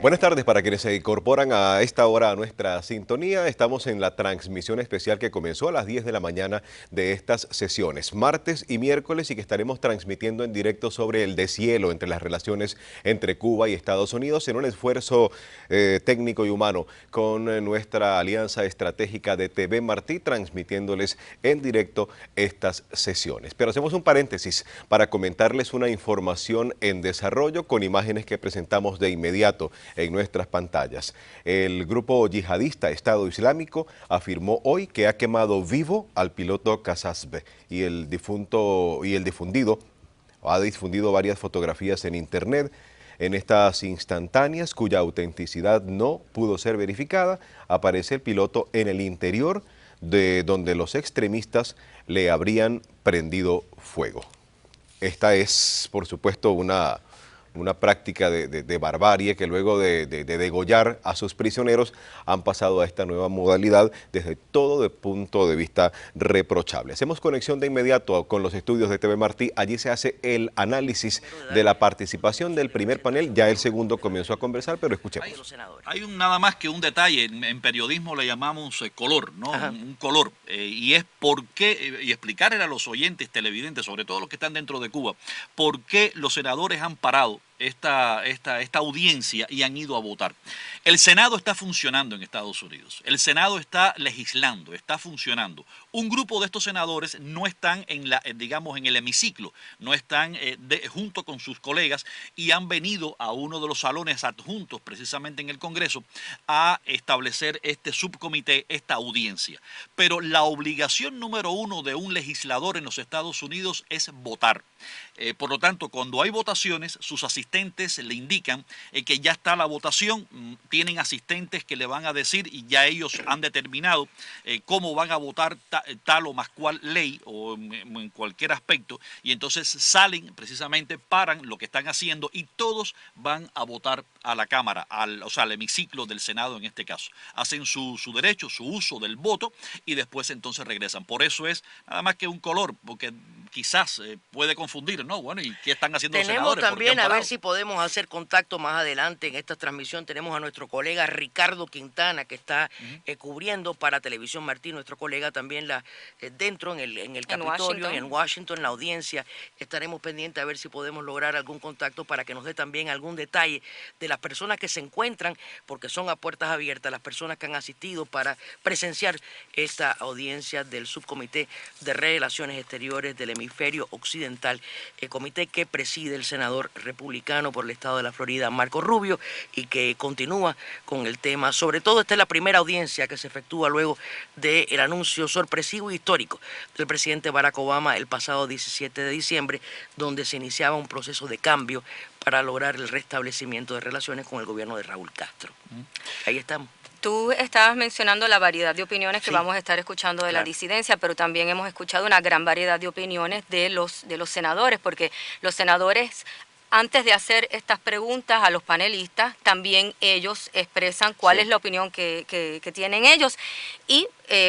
Buenas tardes para quienes se incorporan a esta hora a nuestra sintonía. Estamos en la transmisión especial que comenzó a las 10 de la mañana de estas sesiones, martes y miércoles, y que estaremos transmitiendo en directo sobre el deshielo entre las relaciones entre Cuba y Estados Unidos en un esfuerzo técnico y humano con nuestra alianza estratégica de TV Martí, transmitiéndoles en directo estas sesiones. Pero hacemos un paréntesis para comentarles una información en desarrollo con imágenes que presentamos de inmediato en nuestras pantallas. El grupo yihadista Estado Islámico afirmó hoy que ha quemado vivo al piloto Qasasbeh y el difundido ha difundido varias fotografías en internet. En estas instantáneas, cuya autenticidad no pudo ser verificada, aparece el piloto en el interior de donde los extremistas le habrían prendido fuego. Esta es, por supuesto, una práctica de barbarie que luego de degollar a sus prisioneros han pasado a esta nueva modalidad desde todo el punto de vista reprochable. Hacemos conexión de inmediato con los estudios de TV Martí. Allí se hace el análisis de la participación del primer panel. Ya el segundo comenzó a conversar, pero escuchemos. Hay nada más que un detalle, en periodismo le llamamos color, ¿no? Un color, y es por qué, y explicarle a los oyentes televidentes, sobre todo los que están dentro de Cuba, por qué los senadores han parado esta audiencia y han ido a votar. El Senado está funcionando en Estados Unidos. El Senado está legislando, está funcionando. Un grupo de estos senadores no están digamos, en el hemiciclo, no están junto con sus colegas y han venido a uno de los salones adjuntos, precisamente en el Congreso, a establecer este subcomité, esta audiencia. Pero la obligación número uno de un legislador en los Estados Unidos es votar. Por lo tanto, cuando hay votaciones, sus asistentes le indican que ya está la votación, tienen asistentes que le van a decir y ya ellos han determinado cómo van a votar tal o más cual ley o en cualquier aspecto, y entonces salen, precisamente paran lo que están haciendo y todos van a votar a la Cámara, al hemiciclo del Senado en este caso. Hacen su derecho, su uso del voto y después entonces regresan. Por eso es nada más que un color, porque quizás puede confundir, ¿no? Bueno, ¿y qué están haciendo los senadores? Tenemos también, a ver si podemos hacer contacto más adelante en esta transmisión. Tenemos a nuestro colega Ricardo Quintana, que está cubriendo para Televisión Martí, nuestro colega también dentro en el Capitolio, en Washington, la audiencia. Estaremos pendientes a ver si podemos lograr algún contacto para que nos dé también algún detalle de las personas que se encuentran, porque son a puertas abiertas, las personas que han asistido para presenciar esta audiencia del Subcomité de Relaciones Exteriores del Hemisferio Occidental, el comité que preside el senador republicano por el estado de la Florida, Marco Rubio, y que continúa con el tema. Sobre todo, esta es la primera audiencia que se efectúa luego del anuncio sorpresivo e histórico del presidente Barack Obama el pasado 17 de diciembre, donde se iniciaba un proceso de cambio para lograr el restablecimiento de relaciones con el gobierno de Raúl Castro. Ahí estamos. Tú estabas mencionando la variedad de opiniones que vamos a estar escuchando de la disidencia, pero también hemos escuchado una gran variedad de opiniones de los senadores, porque los senadores, antes de hacer estas preguntas a los panelistas, también ellos expresan cuál es la opinión que tienen ellos. Y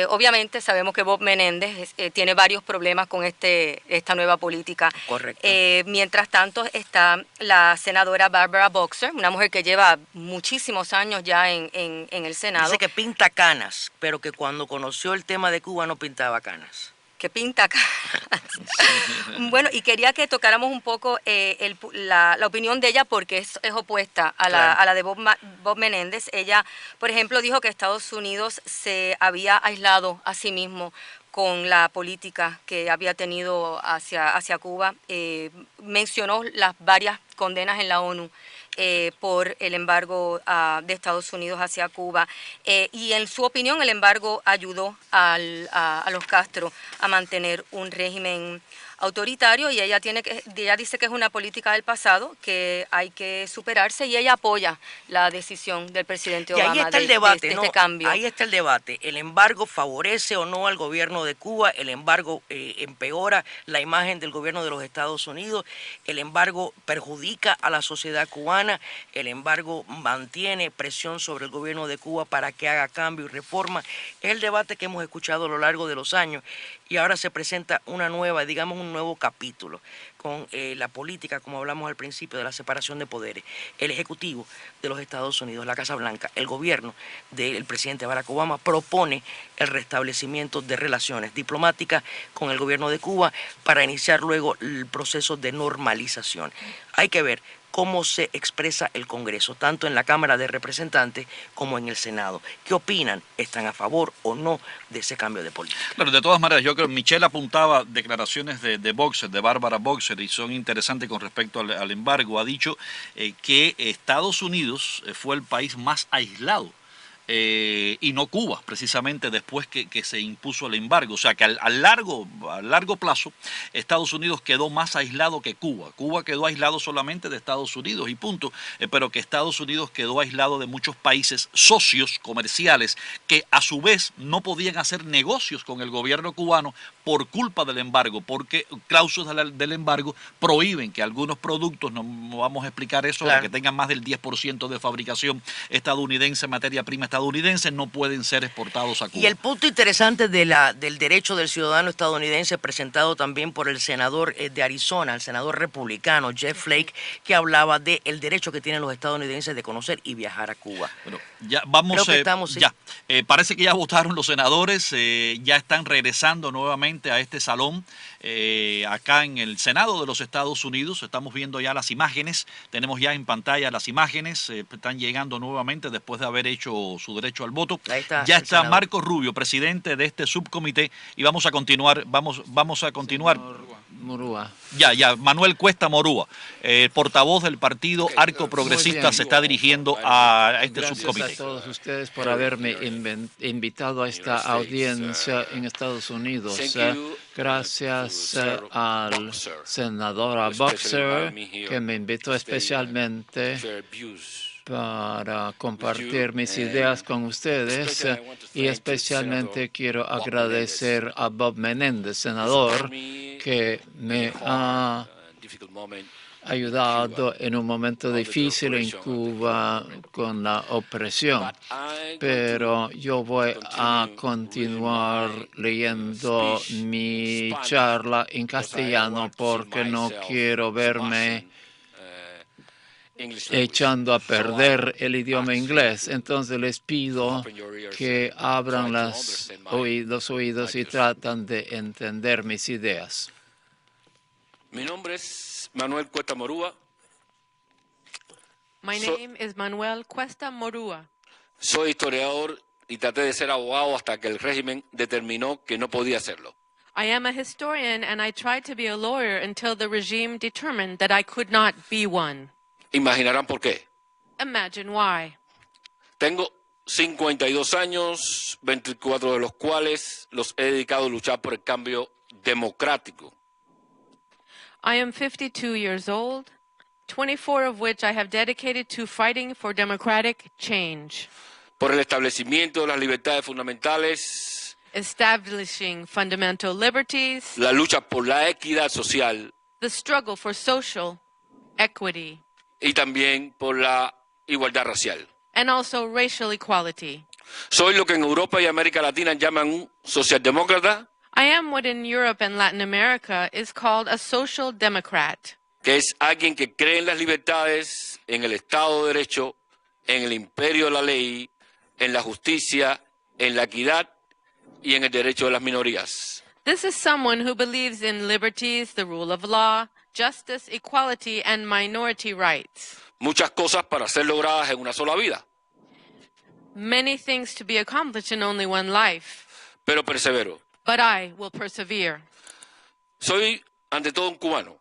obviamente sabemos que Bob Menéndez tiene varios problemas con esta nueva política. Correcto. Mientras tanto está la senadora Barbara Boxer, una mujer que lleva muchísimos años ya en el Senado. Dice que pinta canas, pero que cuando conoció el tema de Cuba no pintaba canas. Que pinta acá. Bueno, y quería que tocáramos un poco la opinión de ella, porque es opuesta a la de Bob Menéndez. Ella, por ejemplo, dijo que Estados Unidos se había aislado a sí mismo con la política que había tenido hacia Cuba. Mencionó las varias condenas en la ONU por el embargo de Estados Unidos hacia Cuba, y en su opinión el embargo ayudó a los Castro a mantener un régimen autoritario, y ella dice que es una política del pasado que hay que superarse, y ella apoya la decisión del presidente Obama. Y ahí está el debate, de este cambio. Ahí está el debate. ¿El embargo favorece o no al gobierno de Cuba? ¿El embargo empeora la imagen del gobierno de los Estados Unidos? ¿El embargo perjudica a la sociedad cubana? ¿El embargo mantiene presión sobre el gobierno de Cuba para que haga cambio y reforma? Es el debate que hemos escuchado a lo largo de los años. y ahora se presenta una nueva, digamos un nuevo capítulo con la política, como hablamos al principio, de la separación de poderes. El Ejecutivo de los Estados Unidos, la Casa Blanca, el gobierno del presidente Barack Obama propone el restablecimiento de relaciones diplomáticas con el gobierno de Cuba para iniciar luego el proceso de normalización. Hay que ver cómo se expresa el Congreso, tanto en la Cámara de Representantes como en el Senado. ¿Qué opinan? ¿Están a favor o no de ese cambio de política? Pero de todas maneras, yo creo que Michelle apuntaba declaraciones de Boxer, de Bárbara Boxer, y son interesantes con respecto al embargo. Ha dicho que Estados Unidos fue el país más aislado y no Cuba, precisamente después que se impuso el embargo. O sea que a largo plazo Estados Unidos quedó más aislado que Cuba. Cuba quedó aislado solamente de Estados Unidos y punto, pero que Estados Unidos quedó aislado de muchos países socios comerciales que a su vez no podían hacer negocios con el gobierno cubano por culpa del embargo, porque cláusulas del embargo prohíben que algunos productos, no vamos a explicar eso, claro, que tengan más del 10% de fabricación estadounidense, materia prima estadounidense, no pueden ser exportados a Cuba. Y el punto interesante del derecho del ciudadano estadounidense, presentado también por el senador de Arizona, el senador republicano Jeff Flake, que hablaba del derecho que tienen los estadounidenses de conocer y viajar a Cuba. Bueno, ya vamos, estamos, sí. Parece que ya votaron los senadores, ya están regresando nuevamente a este salón acá en el Senado de los Estados Unidos. Estamos viendo ya las imágenes, tenemos ya en pantalla las imágenes, están llegando nuevamente después de haber hecho su derecho al voto. Ya está Marco Rubio, presidente de este subcomité, y vamos a continuar, vamos a continuar. Morúa. Ya, Manuel Cuesta Morúa, portavoz del partido Arco Progresista, se está dirigiendo a este subcomité. Gracias a todos ustedes por haberme invitado a esta audiencia en Estados Unidos. Gracias al senador Boxer, que me invitó especialmente para compartir mis ideas con ustedes, y especialmente quiero agradecer a Bob Menéndez, senador, que me ha ayudado en un momento difícil en Cuba con la opresión. Pero yo voy a continuar leyendo mi charla en castellano porque no quiero verme echando a perder el idioma inglés. Entonces les pido que abran los oídos y tratan de entender mis ideas. Mi nombre es Manuel Cuesta Morúa. My name is Manuel Cuesta Morúa. Soy historiador y traté de ser abogado hasta que el régimen determinó que no podía hacerlo. I am a historian and I tried to be a lawyer until the regime determined that I could not be one. Imaginarán por qué. Imagine why. Tengo 52 años, 24 de los cuales los he dedicado a luchar por el cambio democrático. I am 52 years old, 24 of which I have dedicated to fighting for democratic change. Por el establecimiento de las libertades fundamentales. Establishing fundamental liberties. La lucha por la equidad social. The struggle for social equity. Y también por la igualdad racial. And also racial equality. Soy lo que en Europa y América Latina llaman un socialdemócrata. I am what in Europe and Latin America is called a social democrat. Que es alguien que cree en las libertades, en el Estado de Derecho, en el imperio de la ley, en la justicia, en la equidad y en el derecho de las minorías. This is someone who believes in liberties, the rule of law, justice, equality, and minority rights. Muchas cosas para ser logradas en una sola vida. Many things to be accomplished in only one life. Pero persevero. But I will persevere. Soy, ante todo, un cubano.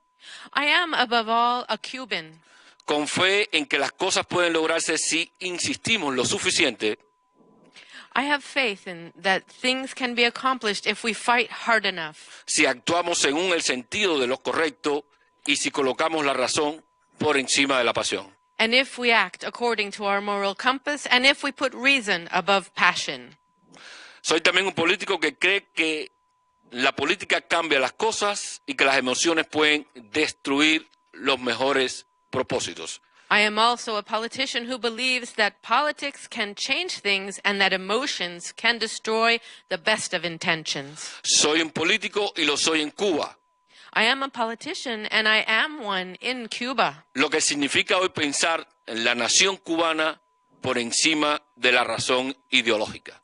I am, above all, a Cuban. Con fe en que las cosas pueden lograrse si insistimos lo suficiente. I have faith in that things can be accomplished if we fight hard enough. Si actuamos según el sentido de lo correcto y si colocamos la razón por encima de la pasión. And if we act according to our moral compass, and if we put reason above passion. Soy también un político que cree que la política cambia las cosas y que las emociones pueden destruir los mejores propósitos. I am also a politician who believes that politics can change things and that emotions can destroy the best of intentions. Soy un político y lo soy en Cuba. I am a politician and I am one in Cuba. Lo que significa hoy pensar en la nación cubana por encima de la razón ideológica.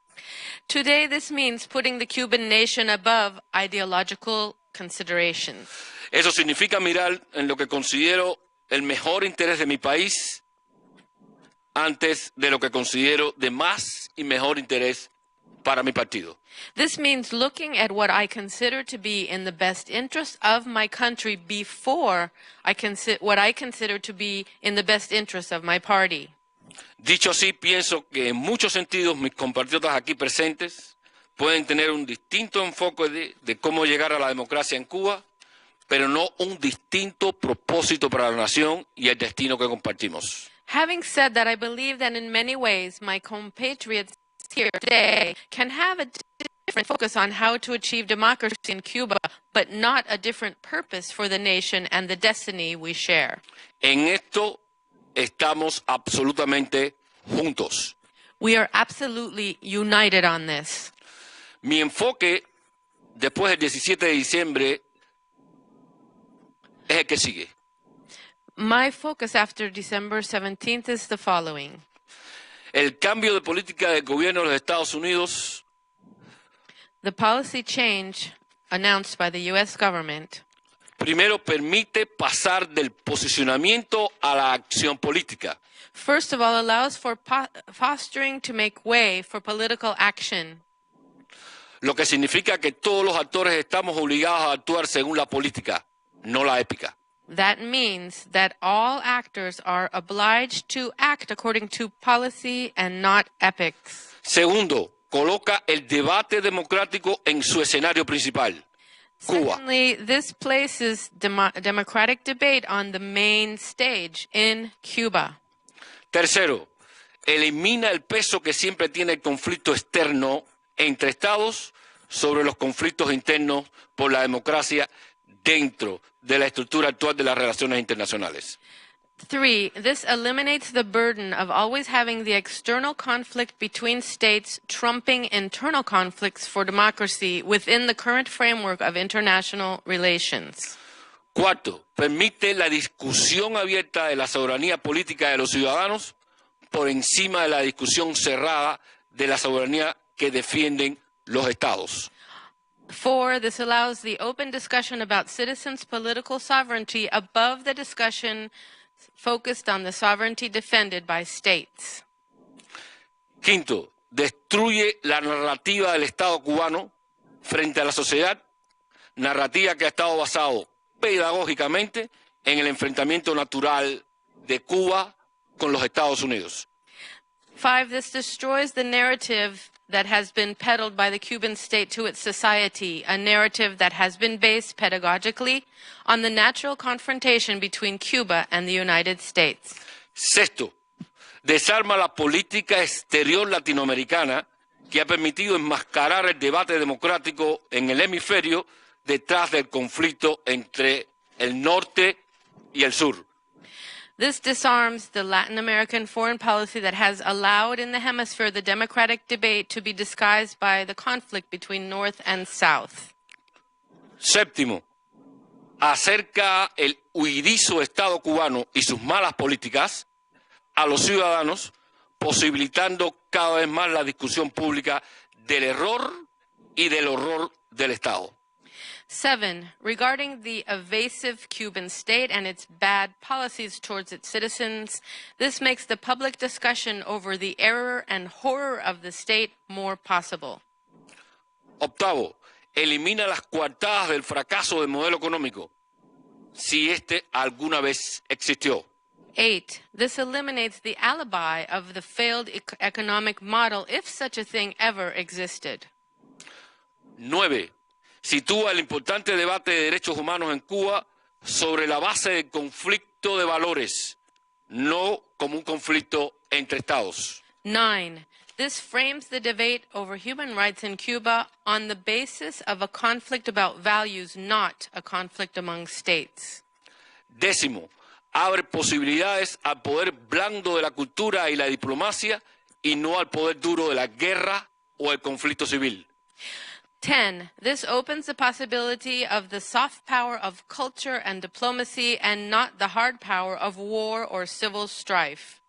Today, this means putting the Cuban nation above ideological considerations. Eso significa mirar en lo que considero el mejor interés de mi país antes de lo que considero de más y mejor interés para mi partido. This means looking at what I consider to be in the best interest of my country before what I consider to be in the best interest of my party. Dicho así, pienso que en muchos sentidos mis compatriotas aquí presentes pueden tener un distinto enfoque de cómo llegar a la democracia en Cuba, pero no un distinto propósito para la nación y el destino que compartimos. Having said that, I believe that in many ways my compatriots here today can have a different focus on how to achieve democracy in Cuba, but not a different purpose for the nation and the destiny we share. En esto estamos absolutamente juntos. We are absolutely united on this. Mi enfoque después del 17 de diciembre es el que sigue. My focus after December 17th is the following. El cambio de política del gobierno de los Estados Unidos The policy change announced by the U.S. government primero permite pasar del posicionamiento a la acción política. first of all allows for fostering to make way for political action, Lo que significa que todos los actores estamos obligados a actuar según la política, no la épica. That means that all actors are obliged to act according to policy and not ethics. Segundo, coloca el debate democrático en su escenario principal, Cuba. Secondly, this places democratic debate on the main stage in Cuba. Tercero, elimina el peso que siempre tiene el conflicto externo entre estados sobre los conflictos internos por la democracia dentro de la estructura actual de las relaciones internacionales. 3, this eliminates the burden of always having the external conflict between states trumping internal conflicts for democracy within the current framework of international relations. Cuarto, permite la discusión abierta de la soberanía política de los ciudadanos por encima de la discusión cerrada de la soberanía que defienden los estados. 4, this allows the open discussion about citizens' political sovereignty above the discussion focused on the sovereignty defended by states. Quinto, destruye la narrativa del Estado cubano frente a la sociedad, narrativa que ha estado basado pedagógicamente en el enfrentamiento natural de Cuba con los Estados Unidos. 5, this destroys the narrative that has been peddled by the Cuban state to its society, a narrative that has been based pedagogically on the natural confrontation between Cuba and the United States. Sexto, desarma la política exterior latinoamericana que ha permitido enmascarar el debate democrático en el hemisferio detrás del conflicto entre el norte y el sur. This disarms the Latin American foreign policy that has allowed in the hemisphere the democratic debate to be disguised by the conflict between North and South. Séptimo, acerca el huidizo Estado cubano y sus malas políticas a los ciudadanos, posibilitando cada vez más la discusión pública del error y del horror del Estado. 7, regarding the evasive Cuban state and its bad policies towards its citizens, this makes the public discussion over the error and horror of the state more possible. Octavo, elimina las coartadas del fracaso del modelo económico, si este alguna vez existió. 8, this eliminates the alibi of the failed economic model, if such a thing ever existed. 9, sitúa el importante debate de derechos humanos en Cuba sobre la base del conflicto de valores, no como un conflicto entre estados. 9, this frames the debate over human rights in Cuba on the basis of a conflict about values, not a conflict among states. Décimo, abre posibilidades al poder blando de la cultura y la diplomacia y no al poder duro de la guerra o el conflicto civil. 10. This opens the possibility of the soft power of culture and diplomacy and not the hard power of war or civil strife.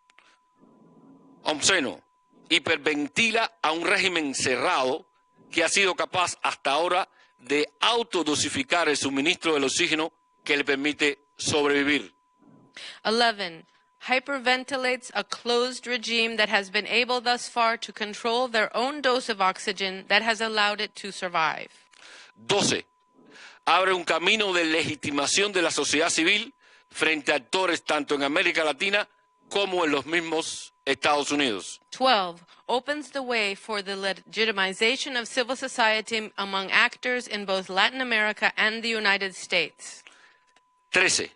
11. Hiperventila a un régimen cerrado que ha sido capaz hasta ahora de autodosificar el suministro del oxígeno que le permite sobrevivir. 11. Hyperventilates a closed regime that has been able thus far to control their own dose of oxygen that has allowed it to survive. 12. Abre un camino de legitimación de la sociedad civil frente a actores tanto en América Latina como en los mismos Estados Unidos. 12. Opens the way for the legitimization of civil society among actors in both Latin America and the United States. 13.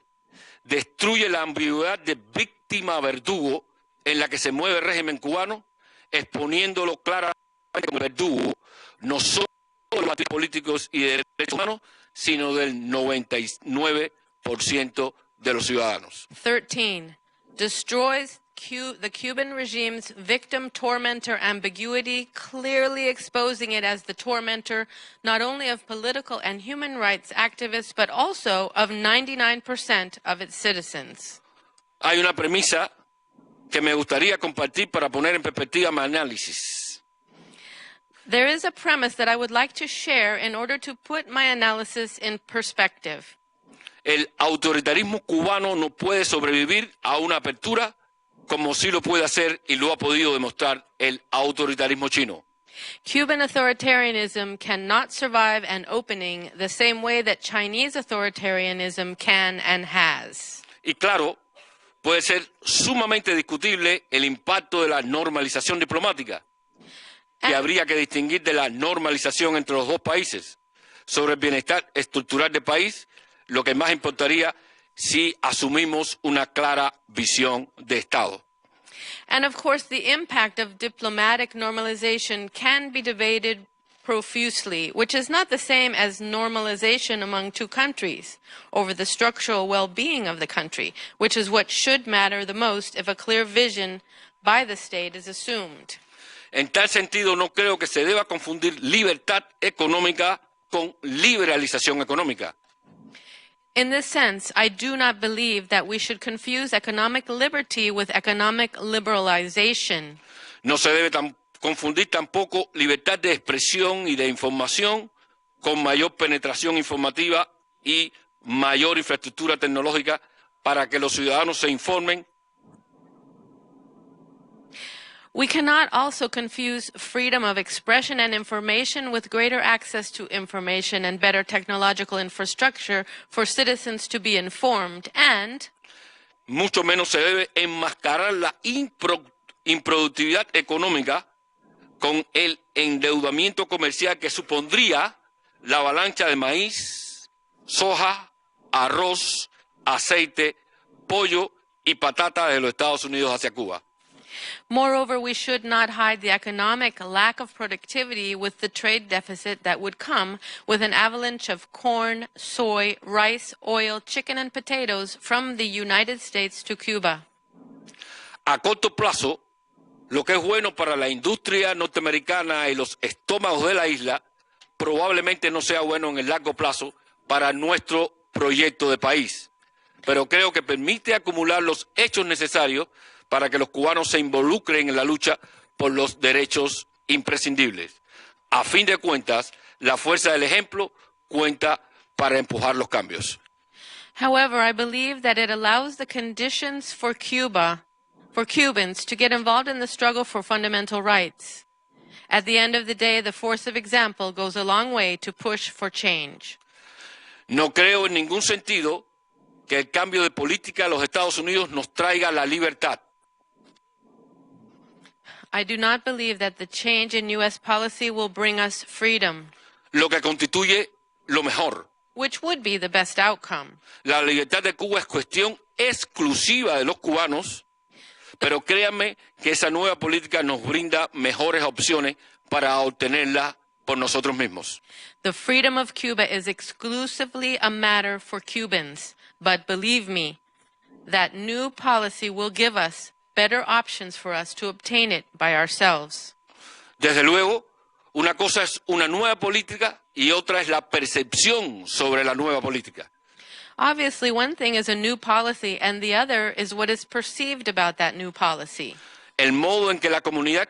Destruye la ambigüedad de víctima-verdugo en la que se mueve el régimen cubano, exponiéndolo claramente como verdugo, no solo de los políticos y de derechos humanos, sino del 99% de los ciudadanos. 13. Destroys the Cuban regime's victim tormentor ambiguity, clearly exposing it as the tormentor not only of political and human rights activists, but also of 99% of its citizens. Hay una premisa que me gustaría compartir para poner en perspectiva mi análisis. There is a premise that I would like to share in order to put my analysis in perspective. El autoritarismo cubano no puede sobrevivir a una apertura como sí lo puede hacer y lo ha podido demostrar el autoritarismo chino. Cuban authoritarianism cannot survive an opening the same way that Chinese authoritarianism can and has. Y claro, puede ser sumamente discutible el impacto de la normalización diplomática, que habría que distinguir de la normalización entre los dos países, sobre el bienestar estructural del país, lo que más importaría si asumimos una clara visión de Estado. And of course, the impact of diplomatic normalization can be debated profusely, which is not the same as normalization among two countries over the structural well-being of the country, which is what should matter the most if a clear vision by the state is assumed. En tal sentido, no creo que se deba confundir libertad económica con liberalización económica. In this sense, I do not believe that we should confuse economic liberty with economic liberalization. No se debe confundir tampoco libertad de expresión y de información con mayor penetración informativa y mayor infraestructura tecnológica para que los ciudadanos se informen. We cannot also confuse freedom of expression and information with greater access to information and better technological infrastructure for citizens to be informed, and mucho menos se debe enmascarar la improductividad económica con el endeudamiento comercial que supondría la avalancha de maíz, soja, arroz, aceite, pollo y patata de los Estados Unidos hacia Cuba. Moreover, we should not hide the economic lack of productivity with the trade deficit that would come with an avalanche of corn, soy, rice, oil, chicken, and potatoes from the United States to Cuba. A corto plazo, lo que es bueno para la industria norteamericana y los estómagos de la isla probablemente no sea bueno en el largo plazo para nuestro proyecto de país. Pero creo que permite acumular los hechos necesarios para que los cubanos se involucren en la lucha por los derechos imprescindibles. A fin de cuentas, la fuerza del ejemplo cuenta para empujar los cambios. However, I believe that it allows the conditions for Cubans to get involved in the struggle for fundamental rights. At the end of the day, the force of example goes a long way to push for change. No creo en ningún sentido que el cambio de política de los Estados Unidos nos traiga la libertad. I do not believe that the change in U.S. policy will bring us freedom, Lo que constituye lo mejor. which would be the best outcome. La libertad de Cuba es cuestión exclusiva de los cubanos, pero créanme que esa nueva política nos brinda mejores opciones para obtenerla por nosotros mismos. The freedom of Cuba is exclusively a matter for Cubans, but believe me, that new policy will give us better options for us to obtain it by ourselves. Desde luego, una cosa es una nueva política y otra es la percepción sobre la nueva política. Obviously, one thing is a new policy, and the other is what is perceived about that new policy. El modo en que la comunidad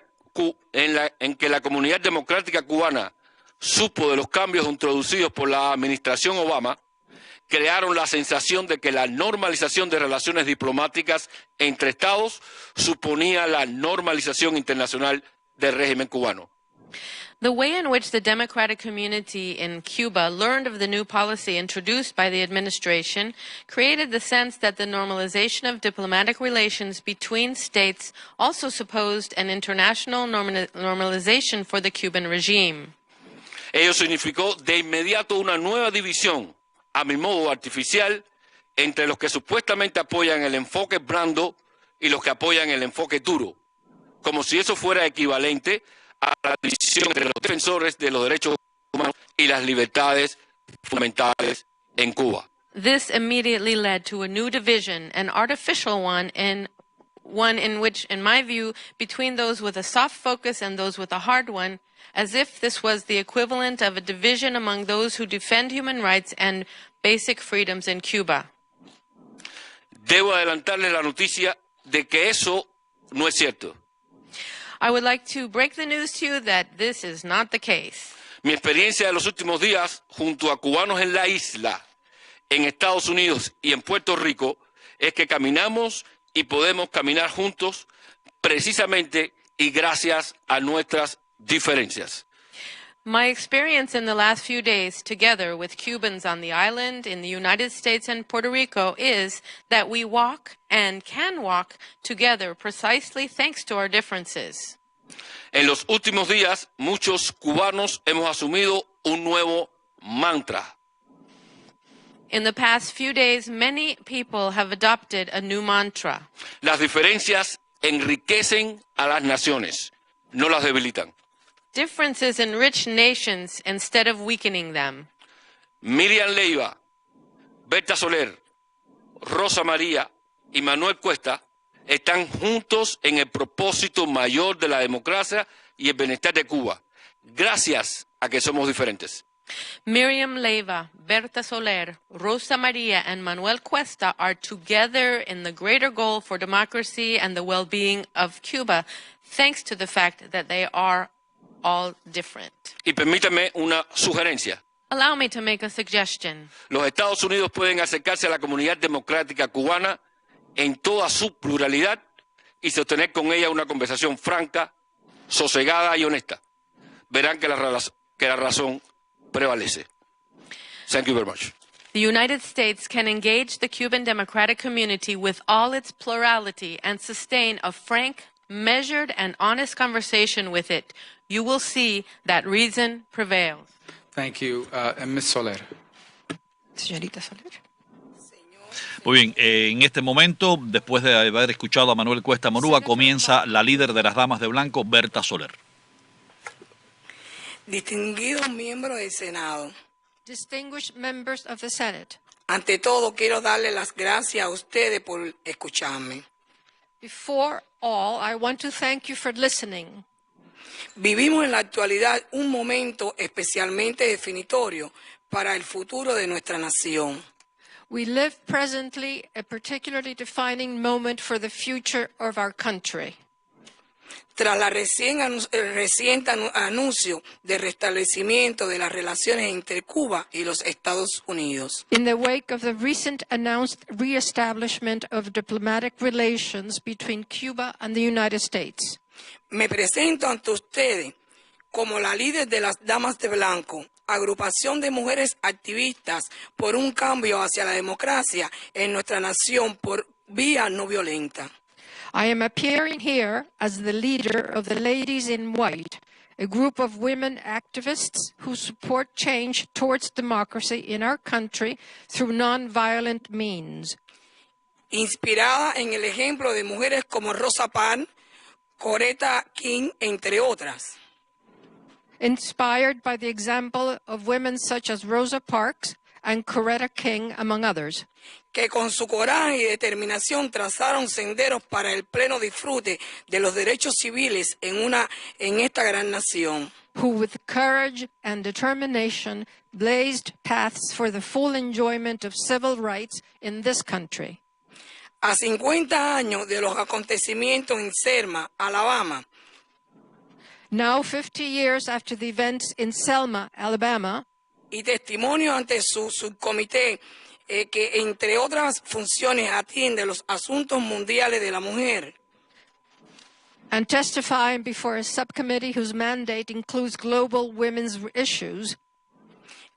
democrática cubana supo de los cambios introducidos por la administración Obama crearon la sensación de que la normalización de relaciones diplomáticas entre Estados suponía la normalización internacional del régimen cubano. The way in which the democratic community in Cuba learned of the new policy introduced by the administration created the sense that the normalization of diplomatic relations between states also supposed an international normalization for the Cuban regime. Ello significó de inmediato una nueva división, a mi modo artificial, entre los que supuestamente apoyan el enfoque blando y los que apoyan el enfoque duro, como si eso fuera equivalente a la división entre los defensores de los derechos humanos y las libertades fundamentales en Cuba. This immediately led to a new division, an artificial one in which, in my view, between those with a soft focus and those with a hard one, as if this was the equivalent of a division among those who defend human rights and basic freedoms in Cuba. Debo adelantarles la noticia de que eso no es cierto. I would like to break the news to you that this is not the case. Mi experiencia de los últimos días junto a cubanos en la isla, en Estados Unidos y en Puerto Rico, es que caminamos y podemos caminar juntos precisamente y gracias a nuestras diferencias. My experience in the last few days together with Cubans on the island, in the United States and Puerto Rico is that we walk and can walk together precisely thanks to our differences. En los últimos días, muchos cubanos hemos asumido un nuevo mantra. In the past few days, many people have adopted a new mantra. Las diferencias enriquecen a las naciones, no las debilitan. Differences enrich nations instead of weakening them. Miriam Leiva, Berta Soler, Rosa María y Manuel Cuesta están juntos en el propósito mayor de la democracia y el bienestar de Cuba, gracias a que somos diferentes. Miriam Leiva, Berta Soler, Rosa Maria, and Manuel Cuesta are together in the greater goal for democracy and the well-being of Cuba, thanks to the fact that they are all different. Y permítame una sugerencia. Allow me to make a suggestion. Los Estados Unidos pueden acercarse a la comunidad democrática cubana en toda su pluralidad y sostener con ella una conversación franca, sosegada y honesta. Verán que la razón prevalece. Thank you very much. The United States can engage the Cuban democratic community with all its plurality and sustain a frank, measured, and honest conversation with it. You will see that reason prevails. Thank you. Ms. Soler. Señorita Soler. Muy bien, en este momento, después de haber escuchado a Manuel Cuesta Morúa, comienza la líder de las Damas de Blanco, Berta Soler. Distinguidos miembros del Senado, Distinguished members of the Senate, ante todo quiero darle las gracias a ustedes por escucharme. before all, I want to thank you for listening. Vivimos en la actualidad un momento especialmente definitorio para el futuro de nuestra nación. We live presently a particularly defining moment for the future of our country. Tras la reciente anuncio de restablecimiento de las relaciones entre Cuba y los Estados Unidos. In the wake of the recent announced reestablishment of diplomatic relations between Cuba and the United States, Me presento ante ustedes como la líder de las Damas de Blanco, agrupación de mujeres activistas por un cambio hacia la democracia en nuestra nación por vía no violenta. I am appearing here as the leader of the Ladies in White, a group of women activists who support change towards democracy in our country through non-violent means. Inspirada en el ejemplo de mujeres como Rosa Parks, Coretta King, entre Inspired by the example of women such as Rosa Parks and Coretta King, among others, que con su coraje y determinación trazaron senderos para el pleno disfrute de los derechos civiles en esta gran nación. who with courage and determination blazed paths for the full enjoyment of civil rights in this country. A 50 años de los acontecimientos en Selma, Alabama, Now, 50 years after the events in Selma, Alabama, y testimonio ante su subcomité que, entre otras funciones, atiende los asuntos mundiales de la mujer, and testifying before a subcommittee whose mandate includes global women's issues,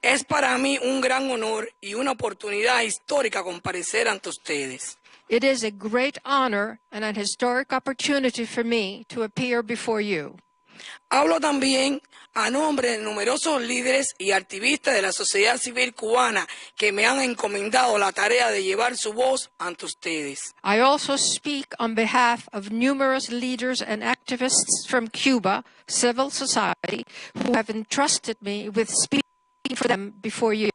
es para mí un gran honor y una oportunidad histórica comparecer ante ustedes. it is a great honor and an historic opportunity for me to appear before you. Hablo también a nombre de numerosos líderes y activistas de la sociedad civil cubana que me han encomendado la tarea de llevar su voz ante ustedes. I also speak on behalf of numerous leaders and activists from Cuba, civil society, who have entrusted me with speaking for them before you.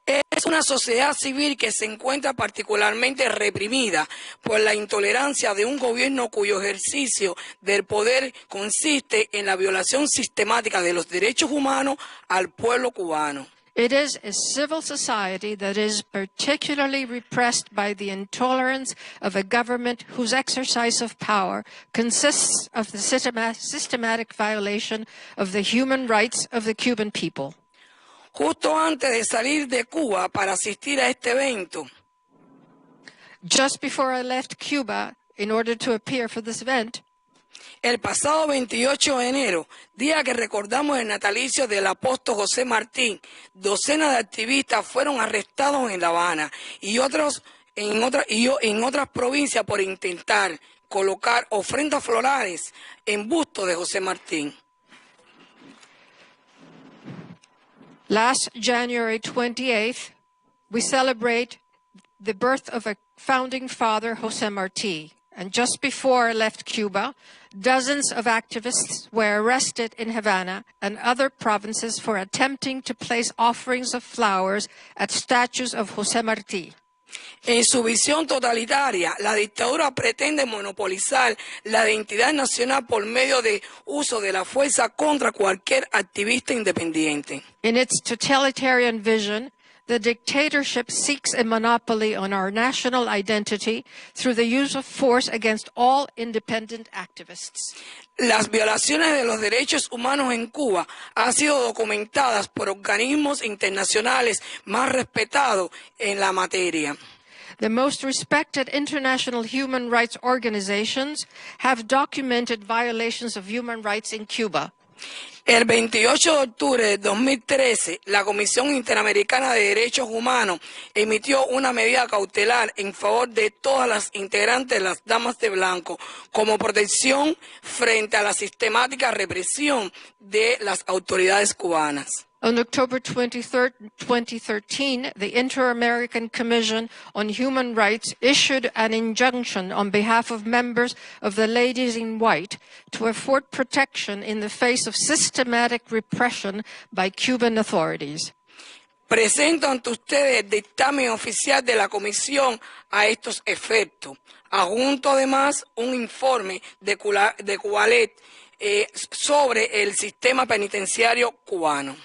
Es una sociedad civil que se encuentra particularmente reprimida por la intolerancia de un gobierno cuyo ejercicio del poder consiste en la violación sistemática de los derechos humanos al pueblo cubano. It is a civil society that is particularly repressed by the intolerance of a government whose exercise of power consists of the systematic violation of the human rights of the Cuban people. Justo antes de salir de Cuba para asistir a este evento, Just before I left Cuba in order to appear for this event, el pasado 28 de enero, día que recordamos el natalicio del apóstol José Martí, docenas de activistas fueron arrestados en La Habana y otros en otras provincias por intentar colocar ofrendas florales en busto de José Martí. last January 28th, we celebrate the birth of a founding father, José Martí. And just before I left Cuba, dozens of activists were arrested in Havana and other provinces for attempting to place offerings of flowers at statues of José Martí. En su visión totalitaria, la dictadura pretende monopolizar la identidad nacional por medio de uso de la fuerza contra cualquier activista independiente. In its totalitarian vision, the dictatorship seeks a monopoly on our national identity through the use of force against all independent activists. Las violaciones de los derechos humanos en Cuba han sido documentadas por organismos internacionales más respetados en la materia. The most respected international human rights organizations have documented violations of human rights in Cuba. El 28 de octubre de 2013, la Comisión Interamericana de Derechos Humanos emitió una medida cautelar en favor de todas las integrantes de las Damas de Blanco como protección frente a la sistemática represión de las autoridades cubanas. On October 23, 2013, the Inter-American Commission on Human Rights issued an injunction on behalf of members of the Ladies in White to afford protection in the face of systematic repression by Cuban authorities. Presento ante ustedes el dictamen oficial de la Comisión a estos efectos. Adjunto además un informe de Cubalet sobre el sistema penitenciario cubano.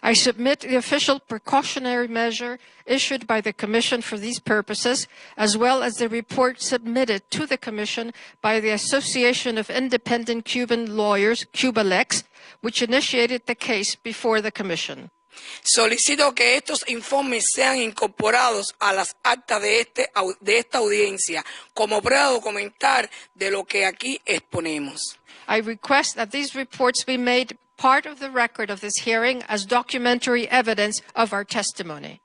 I submit the official precautionary measure issued by the Commission for these purposes, as well as the report submitted to the Commission by the Association of Independent Cuban Lawyers, CubaLex, which initiated the case before the Commission. Solicito que estos informes sean incorporados a las actas de esta audiencia como prueba documental de lo que aquí exponemos. I request that these reports be made part of the record of this hearing as documentary evidence of our testimony.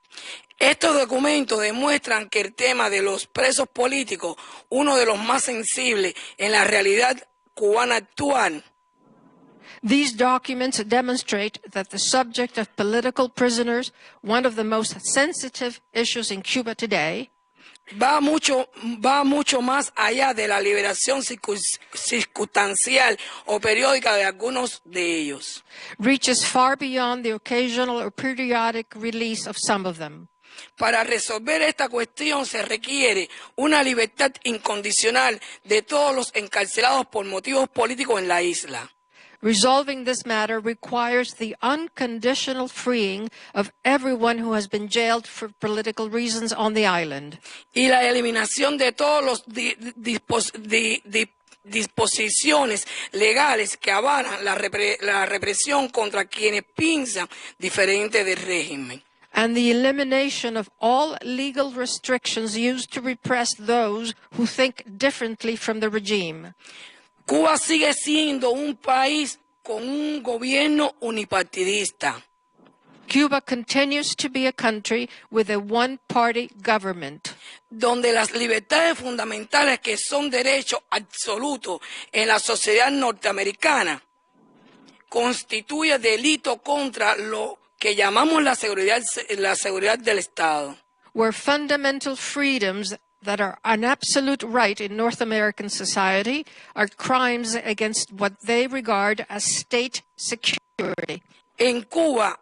Estos documentos demuestran que el tema de los presos políticos, uno de los más sensibles en la realidad cubana actual, These documents demonstrate that the subject of political prisoners, one of the most sensitive issues in Cuba today, va mucho más allá de la liberación circunstancial o periódica de algunos de ellos. Reaches far beyond the occasional or periodic release of some of them. Para resolver esta cuestión se requiere una libertad incondicional de todos los encarcelados por motivos políticos en la isla. Resolving this matter requires the unconditional freeing of everyone who has been jailed for political reasons on the island. Y la eliminación de todos los disposiciones legales que avalan la represión contra quienes piensan diferente del régimen. And the elimination of all legal restrictions used to repress those who think differently from the regime. Cuba sigue siendo un país con un gobierno unipartidista. Cuba continues to be a country with a one-party government, donde las libertades fundamentales que son derechos absolutos en la sociedad norteamericana constituye delito contra lo que llamamos la seguridad del Estado. Where fundamental freedoms that are an absolute right in North American society are crimes against what they regard as state security. En Cuba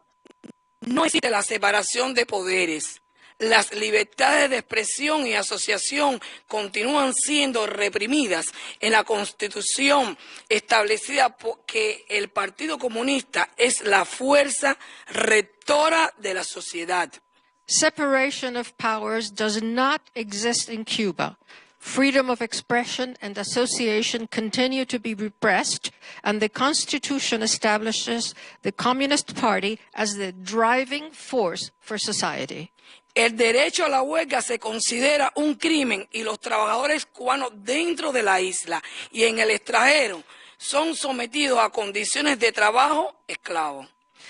no existe la separación de poderes. Las libertades de expresión y asociación continúan siendo reprimidas en la Constitución establecida que el Partido Comunista es la fuerza rectora de la sociedad. Separation of powers does not exist in Cuba. Freedom of expression and association continue to be repressed, and the Constitution establishes the Communist Party as the driving force for society. El derecho a la huelga se considera un crimen y los trabajadores cubanos dentro de la isla y en el extranjero son sometidos a condiciones de trabajo esclavo.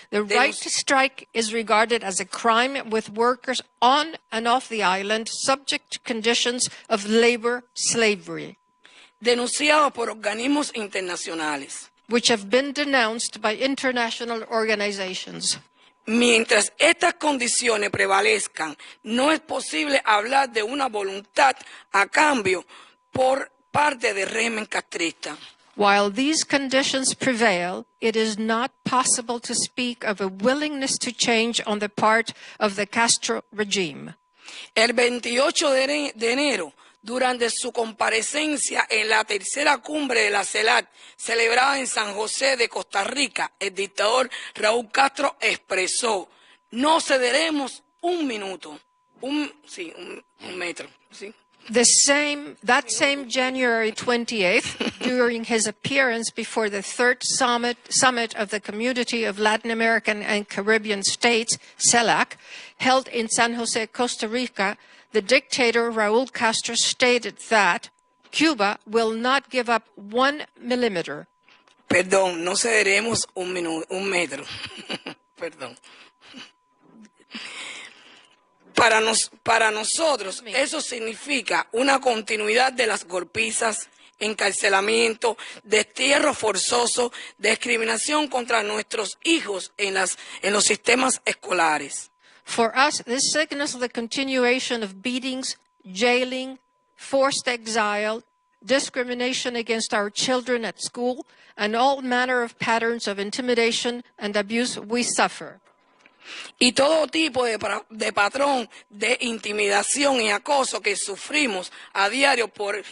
The right to strike is regarded as a crime with workers on and off the island subject to conditions of labor slavery, denunciado por organismos internacionales, which have been denounced by international organizations. Mientras estas condiciones prevalezcan, no es posible hablar de una voluntad a cambio por parte del régimen castrista. While these conditions prevail, it is not possible to speak of a willingness to change on the part of the Castro regime. El 28 de enero, durante su comparecencia en la tercera cumbre de la CELAC, celebrada en San José de Costa Rica, el dictador Raúl Castro expresó: no cederemos un minuto, un metro, ¿sí? That same January 28th, during his appearance before the third summit of the Community of Latin American and Caribbean States, CELAC, held in San Jose, Costa Rica, the dictator Raúl Castro stated that Cuba will not give up 1 millimeter. Perdón, no cederemos un metro. Perdón. Para nosotros eso significa una continuidad de las golpizas, encarcelamiento, destierro forzoso, discriminación contra nuestros hijos en los sistemas escolares. For us, this signals the continuation of beatings, jailing, forced exile, discrimination against our children at school, and all manner of patterns of intimidation and abuse we suffer. Y todo tipo de patrón de intimidación y acoso que sufrimos a diario por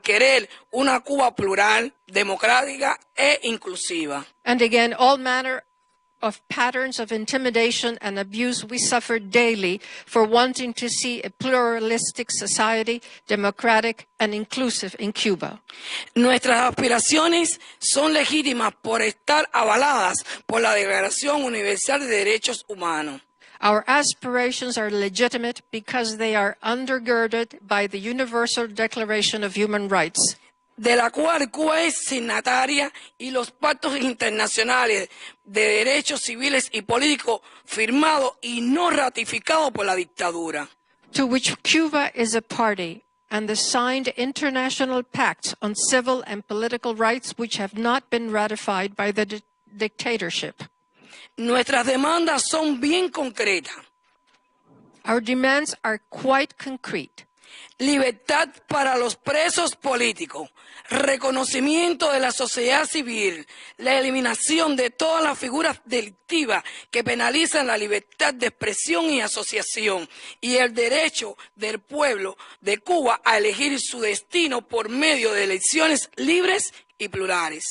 querer una Cuba plural, democrática e inclusiva. And again, all manner of patterns of intimidation and abuse we suffer daily for wanting to see a pluralistic society, democratic and inclusive in Cuba. Nuestras aspiraciones son legítimas por estar avaladas por la Declaración Universal de Derechos Humanos. Our aspirations are legitimate because they are undergirded by the Universal Declaration of Human Rights, de la cual Cuba es signataria, y los pactos internacionales de derechos civiles y políticos firmados y no ratificados por la dictadura. To which Cuba is a party, and the signed international pacts on civil and political rights which have not been ratified by the dictatorship. Nuestras demandas son bien concretas. Our demands are quite concrete. Libertad para los presos políticos, reconocimiento de la sociedad civil, la eliminación de todas las figuras delictivas que penalizan la libertad de expresión y asociación y el derecho del pueblo de Cuba a elegir su destino por medio de elecciones libres y plurales.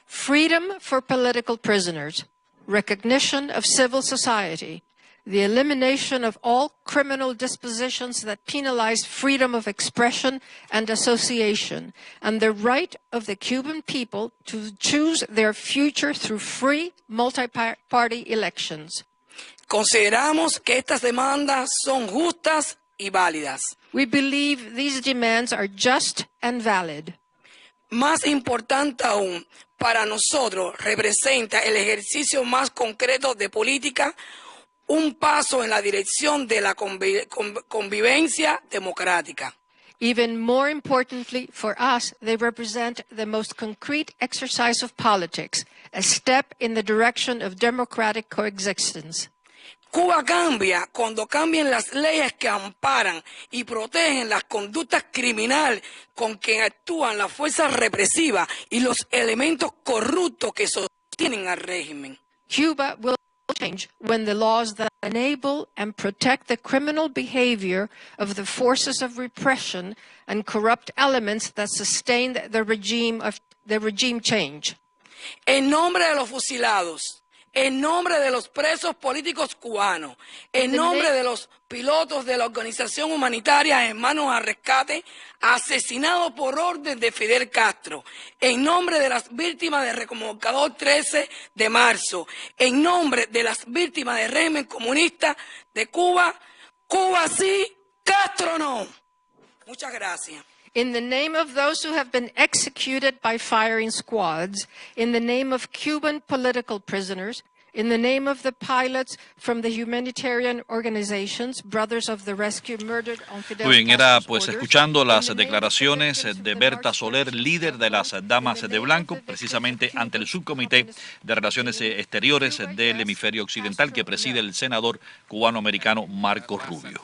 Freedom for political prisoners, recognition of civil society, the elimination of all criminal dispositions that penalize freedom of expression and association, and the right of the Cuban people to choose their future through free multi-party elections. Consideramos que estas demandas son justas y válidas. We believe these demands are just and valid. Más importante aún, para nosotros representa el ejercicio más concreto de política, un paso en la dirección de la convivencia democrática. Even more importantly for us, they represent the most concrete exercise of politics, a step in the direction of democratic coexistence. Cuba cambia cuando cambian las leyes que amparan y protegen las conductas criminales con que actúan las fuerzas represivas y los elementos corruptos que sostienen al régimen. Cuba will change when the laws that enable and protect the criminal behavior of the forces of repression and corrupt elements that sustain the regime change. En nombre de los fusilados, en nombre de los presos políticos cubanos, en nombre de los pilotos de la organización humanitaria Hermanos al Rescate, asesinados por orden de Fidel Castro, en nombre de las víctimas del remolcador 13 de marzo, en nombre de las víctimas del régimen comunista de Cuba, Cuba sí, Castro no. Muchas gracias. In the name of those who have been executed by firing squads, in the name of Cuban political prisoners, in the name of the pilots from the humanitarian organizations, Brothers of the Rescue, murdered on Fidel Muy bien, era Castro's pues orders, escuchando las in the name of the declaraciones victims of de the Berta March Soler, líder de las Damas de Blanco, precisamente ante el subcomité de Relaciones Exteriores del Hemisferio Occidental que preside el senador cubano-americano Marcos Rubio.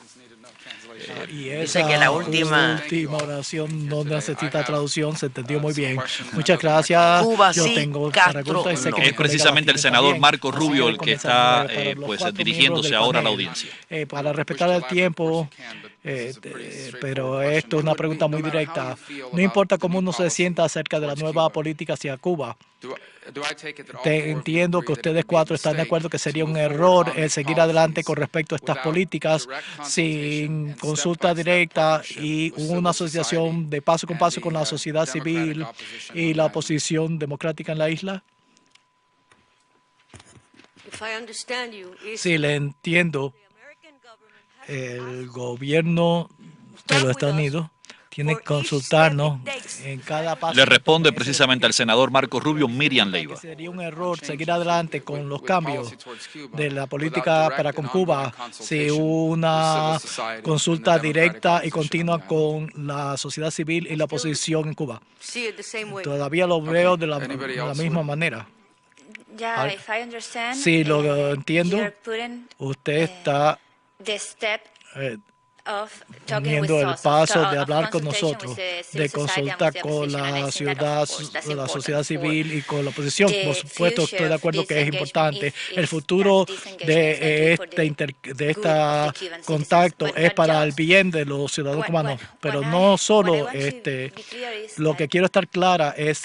Y Dice esa que la última oración no necesita traducción, se entendió muy bien. Muchas gracias. Cuba Yo sí, tengo Castro preguntas y sé no. que mi Es colega precisamente el las tiene senador también. Marcos Así Rubio que el que comenzamos está para los pues cuatro dirigiéndose miembros ahora a del la panel. audiencia. Para respetar el tiempo, pero esto es una pregunta muy directa. No importa cómo uno se sienta acerca de la nueva política hacia Cuba. Entiendo que ustedes cuatro están de acuerdo que sería un error el seguir adelante con respecto a estas políticas sin consulta directa y una asociación de paso con paso con la sociedad civil y la oposición democrática en la isla. Si le entiendo, el gobierno de los Estados Unidos tiene que consultarnos en cada paso. Le responde precisamente al senador Marcos Rubio Miriam Leiva. Sería un error seguir adelante con los cambios de la política para con Cuba si una consulta directa y continua con la sociedad civil y la oposición en Cuba. Todavía lo veo de la misma manera. Si lo entiendo, usted está teniendo el paso de hablar con nosotros, de consultar con la sociedad civil y con la oposición. Por supuesto, estoy de acuerdo que es importante. El futuro de este contacto es para el bien de los ciudadanos cubanos, pero no solo lo que quiero estar clara es,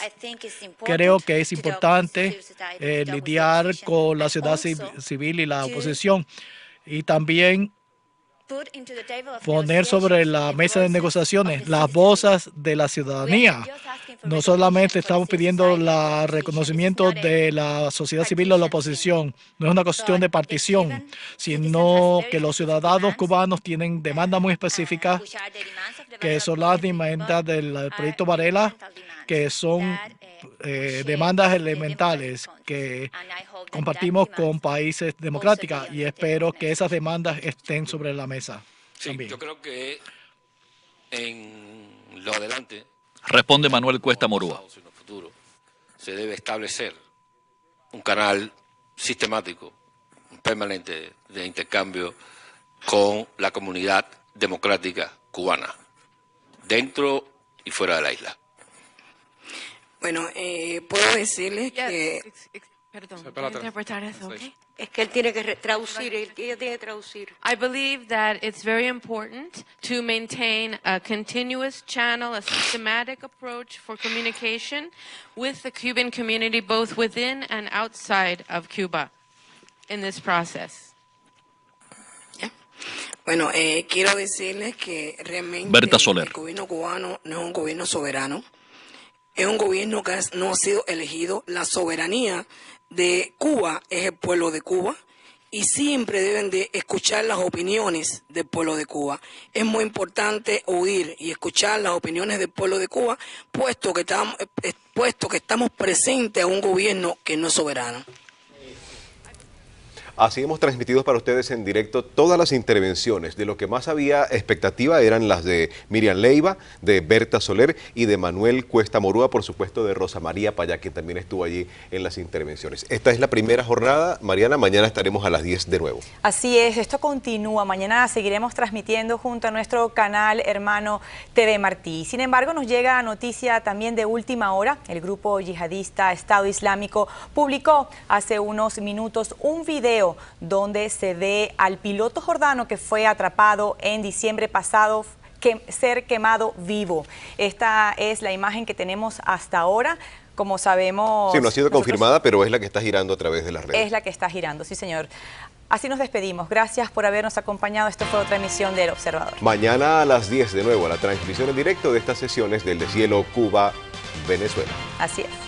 creo que es importante lidiar con la sociedad civil y la oposición y también poner sobre la mesa de negociaciones las voces de la ciudadanía. No solamente estamos pidiendo el reconocimiento de la sociedad civil o la oposición, no es una cuestión de partición, sino que los ciudadanos cubanos tienen demandas muy específicas, que son las demandas del proyecto Varela, que son demandas elementales que compartimos con países democráticos y espero que esas demandas estén sobre la mesa. Sí, también. Yo creo que en lo adelante, responde Manuel Cuesta Morúa, en el futuro, se debe establecer un canal sistemático, permanente de intercambio con la comunidad democrática cubana, dentro y fuera de la isla. Bueno, puedo decirles que... Perdón, ¿puedo interpretar eso? Okay. Es que él tiene que traducir, ella tiene que traducir. I believe that it's very important to maintain a continuous channel, a systematic approach for communication with the Cuban community, both within and outside of Cuba, in this process. Bueno, quiero decirles que realmente Berta Soler. El gobierno cubano no es un gobierno soberano, es un gobierno que no ha sido elegido. La soberanía de Cuba es el pueblo de Cuba y siempre deben de escuchar las opiniones del pueblo de Cuba. Es muy importante oír y escuchar las opiniones del pueblo de Cuba, puesto que estamos presentes a un gobierno que no es soberano. Así hemos transmitido para ustedes en directo todas las intervenciones. De lo que más había expectativa eran las de Miriam Leiva, de Berta Soler y de Manuel Cuesta Morúa, por supuesto de Rosa María Payá, que también estuvo allí en las intervenciones. Esta es la primera jornada. Mariana, mañana estaremos a las 10 de nuevo. Así es, esto continúa. Mañana seguiremos transmitiendo junto a nuestro canal hermano TV Martí. Sin embargo, nos llega noticia también de última hora. El grupo yihadista Estado Islámico publicó hace unos minutos un video donde se ve al piloto jordano que fue atrapado en diciembre pasado ser quemado vivo. Esta es la imagen que tenemos hasta ahora. Como sabemos... Sí, no ha sido confirmada, pero es la que está girando a través de las redes. Es la que está girando, sí señor. Así nos despedimos. Gracias por habernos acompañado. Esta fue otra emisión del Observador. Mañana a las 10 de nuevo, la transmisión en directo de estas sesiones del Deshielo Cuba-Venezuela. Así es.